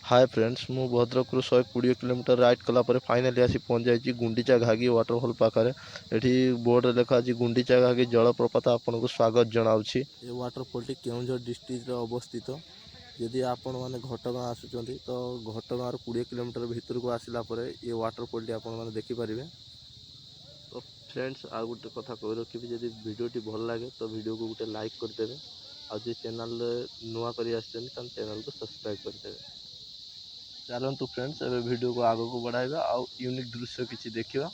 Hi friends मु Bhadrak 120 kilometre ride कलापर finally आसी पहुँच जाइए गुंडीचा घागी वाटरफॉल पाखे। एठी बोर्ड लिखा अच्छी गुंडीचा घागी जलप्रपात आपन को स्वागत जनावछि। ये वाटरफॉल टी केउंझर डिस्ट्रिक्ट रे अवस्थित। यदि आपण माने घटगाँ आसुचंती तो घटगाँ 20 किलोमीटर भीतर को आसिला परे ये वाटरफॉल टी आपण माने देखि परिबे। तो फ्रेंड्स आ गोटे कथा कहि रखिबि, जदि वीडियो टी भल लागे तो वीडियो को गोटे लाइक कर देबे। आ जे चैनल नुआ करी आछन त चैनल को सब्सक्राइब कर देबे। चलतु फ्रेंड्स एवं वीडियो को आग को बढ़ाइबा आउ यूनिक दृश्य किसी देखिबा।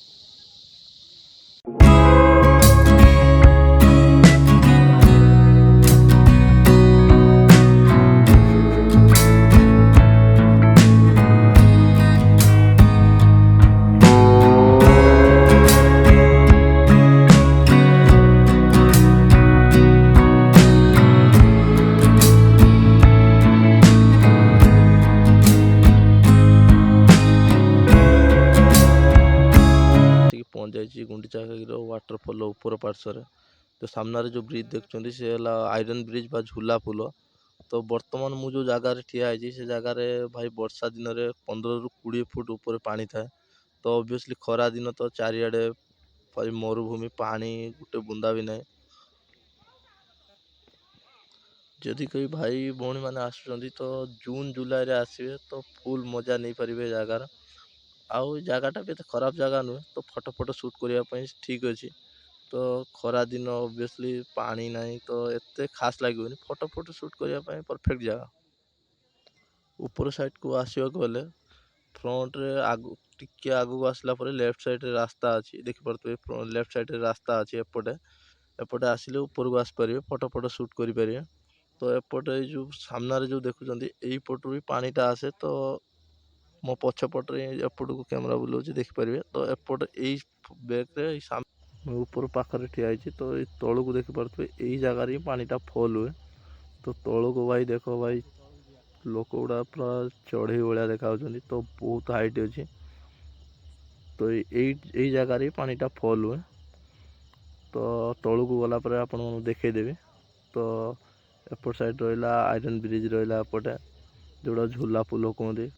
पहुँच जाइए गुंडीचा घागीर वाटरफॉल ऊपर पार्श्व। तो सामने जो ब्रिज देखते सी है आयरन ब्रिज बा झूला पुल। तो बर्तमान मु जो जगार ठिया है से जगार भाई वर्षा दिन में 15 ରୁ 20 फुट ऊपर पानी थाए। तो ऑब्वियसली खरा दिन तो चारिआडे भाई मरुभूमि पानी गोटे बुंदा भी नहीं। जदि कोई भाई भौणी मैंने आसुचंती तो जून जुलाई रे आसवे तो फुल मजा नहीं पारे जगार। आउ जगटा भी खराब जगह नुहे, तो फोटो फोटो शूट करने ठीक अच्छे। तो खरा दिन ऑब्वियसली पानी नहीं तो एते खास लगे फोटो फोटो शूट करने परफेक्ट जगह। ऊपर साइड को आसवा गले फ्रंट रे आगु टिके आगु को आसला परे लेफ्ट साइड रे रास्ता अच्छी देखि पारथुबे। लेफ्ट साइड रे रास्ता अच्छी एपटे एपटे आसिले ऊपर को आसी परिबे, फोटो फोटो शूट करि परिबे। तो एपटे जो सामने जो देखुचंती एई पटु भी पानीटा आसे। तो मो पछपटे एपट को कैमेरा बुलाऊँ देखिपारे। तो एपट यही बैक ऊपर पाखे ठिया है। तो ये तौल को देखिपे यही जगार ही पानीटा फॉल हुए। तो तौल को भाई देख भाई लोक गुड़ा पूरा चढ़ई भाया देखा। तो बहुत हाइट अच्छी। तो यही जगार ही पानीटा फॉल हुए। तो तौल को गलापर आप देखईदेवी। तो एपट साइड रहा आयरन ब्रिज रहा एपटे जोड़ा झूला पुल कहते।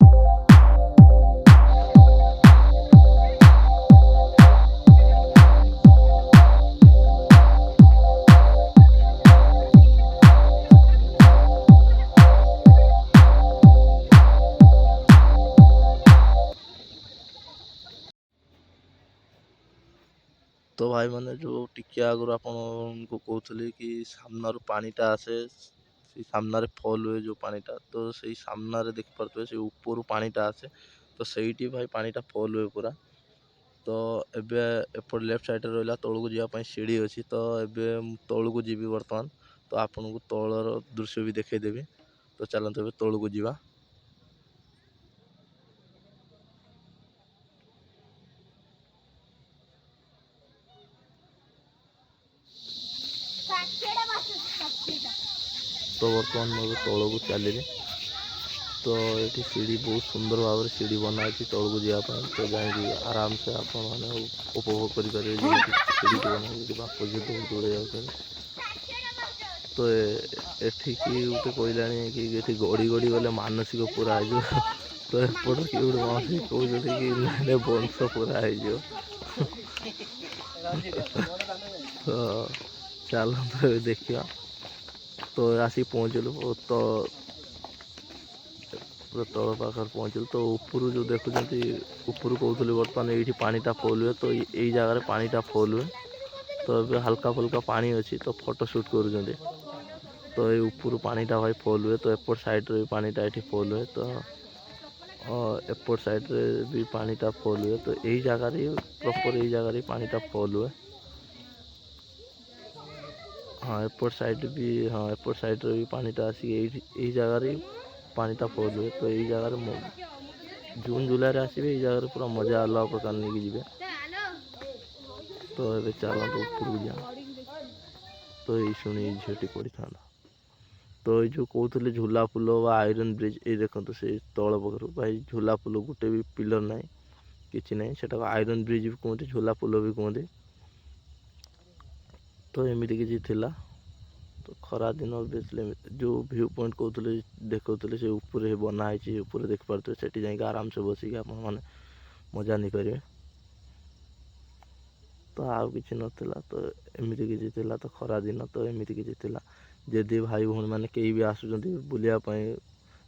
तो भाई मैंने जो टिके आगु आपन को कहते कि सामना पानीटा आसे सामने फॉल हुए जो पानीटा। तो सही सामने देख पारे से ऊपर पानीटा आसे। तो सही भाई पानीटा फॉल हुए पूरा। तो एबे एपट लेफ्ट साइड रहा तौल को जावाई सीढ़ी अच्छी। तो एबे तौल को जीवी बर्तमान। तो आपन को तौलर दृश्य भी देखईदेवी। तो चलते एबे तौल को जीवा। तो बर्तमान मैं तौल को चलिए। तो ये सीढ़ी बहुत सुंदर भाव सीढ़ी बनाई तौल को जावाई। तो जाकि आराम से आप उपभोग करेंगे सीढ़ी बनाई बाप झी दौड़ दौड़े जाते। तो एठिकी गोटे कहलानी कि ये गड़ी गड़ी गले मानसिक पूरा हो। तो एपट कि गोटे मानसिक कहते कि वंश पूरा हो। तो चलो देखिए। तो आसिक पहुँचलु। तो पूरा तल पाखे पहुँचल। तो ऊपर जो देखुं ऊपर कहते बर्तमान ये पानीटा फॉल हुए। तो यही जगह पानीटा फॉल हुए। तो ये हल्का फुल्का पानी अच्छी। तो फोटो शूट कर। तो ये ऊपर पानीटा भाई फॉल हुए। तो एपट साइड रे पानीटा ये फॉल हुए। तो एपट साइड रे भी पानीटा फॉल हुए। तो यही जगह प्रॉपर यही जगह पानीटा फॉल हुए। हाँ एपट साइड भी हाँ एपट साइड रे भी पानीटा आसिक यही जगह पानीटा फॉल हुए। तो यही जगह जून जुलाई आसवे यही जगह पूरा मजा अलग प्रकार नहीं जी। तो ये चलते ऊपर जा। तो ये शुणी झीटी पड़ी था। तो ये जो कहते झूला पुल व आयरन ब्रिज ये देखते से तल पखर भाई झूला पुल गोटे भी पिलर ना कि ना से आयरन ब्रिज भी कहते झूला पुल भी कहते। तो एमती किसी थिला। ତ ଖରା ଦିନ ଅବଭିୟସ୍ଲି ଯେଉଁ ଭ୍ୟୁ ପଏଣ୍ଟ କହୁଥିଲେ ଦେଖାଉଥିଲେ ସେ ଉପରେ ବନା ହେଇଛି, ଉପରେ ଦେଖିପାରୁଥିବେ, ସେଠି ଯାଇକି ଆରାମସେ ବସିକି ଆପଣମାନେ ମଜା ନେଇପାରିବେ। ତ ଆଉ କିଛି ନଥିଲା, ତ ଏମିତି କିଛି ଥିଲା। ତ ଖରା ଦିନ ତ ଏମିତି କିଛି ଥିଲା। ଯଦି ଭାଇ ଭଉଣୀମାନେ କେହି ବି ଆସୁଛନ୍ତି ବୁଲିବା ପାଇଁ